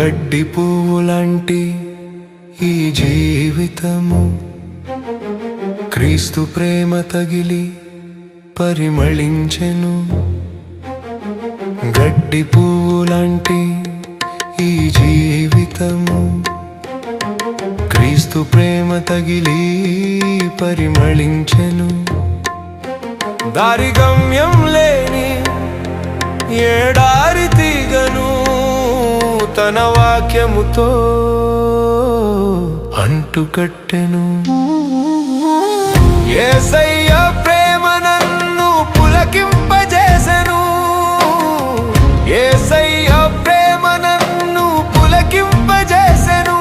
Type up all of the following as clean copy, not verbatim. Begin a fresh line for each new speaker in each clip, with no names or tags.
గడ్డి పువ్వులాంటి ఈ జీవితము క్రీస్తు ప్రేమ తగిలి పరిమళించెను. గడ్డి పువ్వులాంటి ఈ జీవితము క్రీస్తు ప్రేమ తగిలి పరిమళించెను. దారి గమ్యం లేని ఏడారి తీగను తన వాక్యముతో అంటుకట్టెను. యేసయ్య ప్రేమ నన్ను పులకింపజేసెను. యేసయ్య ప్రేమ నన్ను పులకింపజేసెను.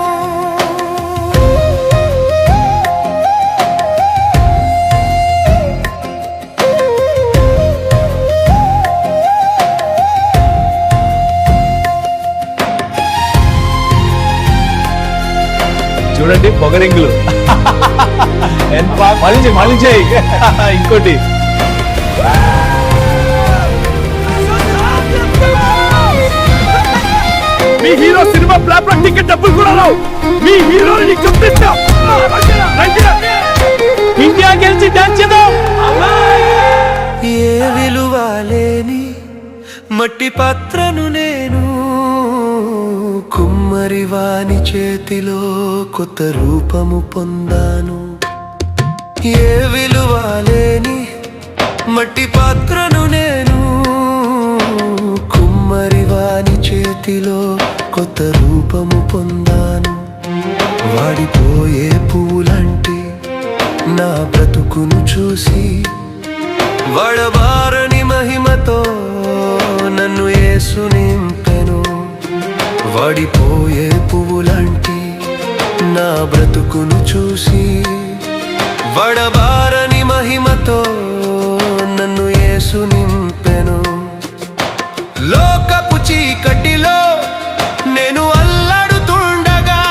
చూడండి పొగరింగులు మళ్ళీ చేయి ఇంకోటి. మీ హీరో సినిమా ఫ్లాప్ లో టికెట్ డబ్బులు కూడా రావు. మీ హీరోని చూపిస్తాం. ఇండియా గెలిచి డాన్స్ చేద్దాం.
ఏ విలువ లేని మట్టి పాత్రను నేను, కుమ్మరి వాని చేతిలో కొత్త రూపము పొందాను. ఏ విలువ లేని మట్టి పాత్రను నేను, కుమ్మరి వాని చేతిలో కొత్త రూపము పొందాను. వాడిపోయే పువ్వులాంటి నా బ్రతుకును చూసి వడబారని మహిమతో నన్ను యేసు నింపెను. వాడిపోయే పువ్వులాంటి నా బ్రతుకును చూసి వడబారని మహిమతో నన్ను యేసు నింపెను. లోకపు చీకటిలో నేను అల్లాడుతుండగా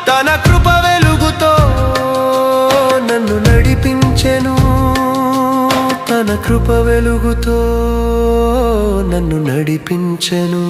తన కృప వెలుగుతో నన్ను నడిపించెను. తన కృప వెలుగుతో నన్ను నడిపించెను.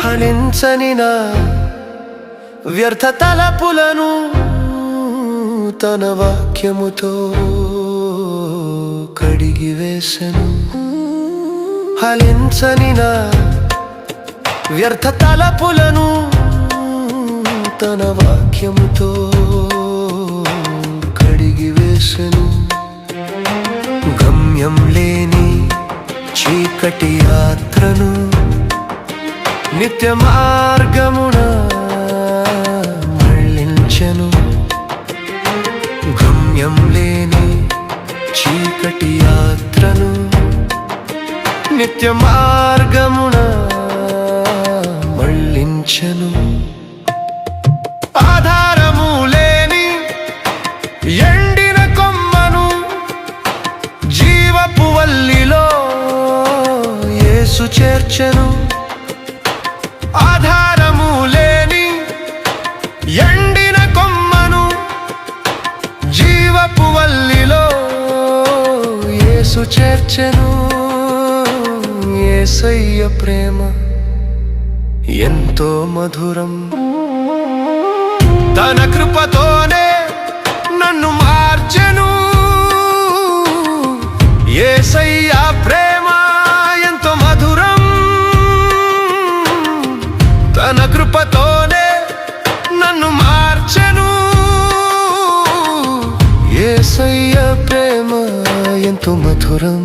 హరించని నా వ్యర్థ తలపులను తన వాక్యముతో కడిగివేసెను. హరించని నా వ్యర్థ తలపులను తన వాక్యముతో కడిగివేసెను. గమ్యం లేని చీకటి యాత్రను నిత్య మార్గమున మళ్ళించెను. గమ్యం లేని చీకటి యాత్రను నిత్య మార్గమున మళ్ళించెను. ఆధారము లేని ఎండిన కొమ్మను జీవపు వల్లిలో యేసు చేర్చెను. ఆధారము లేని ఎండిన కొమ్మను జీవపు వల్లిలో యేసు చేర్చెను. యేసయ్య ప్రేమ ఎంతో మధురం. తన కృపతోనే నన్ను మార్చెను. యేసయ్య ప్రేమ ఎంతో మధురం. తన కృపతోనే నన్ను మార్చెను. యేసయ్య ప్రేమ ఎంతో మధురం.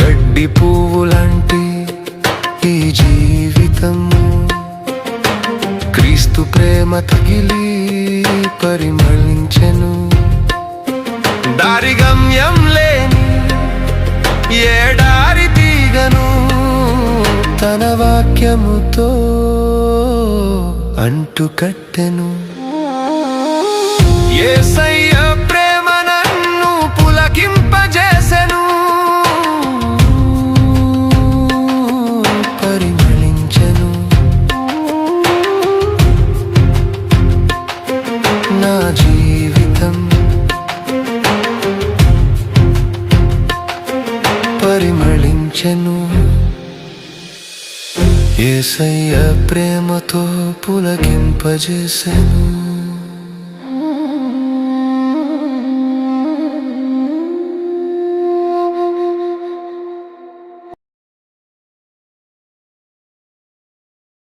గడ్డి పువ్వులాంటి ఈ జీవితము క్రీస్తు ప్రేమ తగిలి పరిమళించెను. దారి గమ్యం లేని ఏడారి తీగను తన వాక్యముతో అంటుకట్టెను. యేసయ్య ప్రేమ నన్ను పులకింపజేసెను, పరిమళించెను. నా జీవితం పరిమళించెను. యేసయ్య ప్రేమతో పులకింపజేసెను.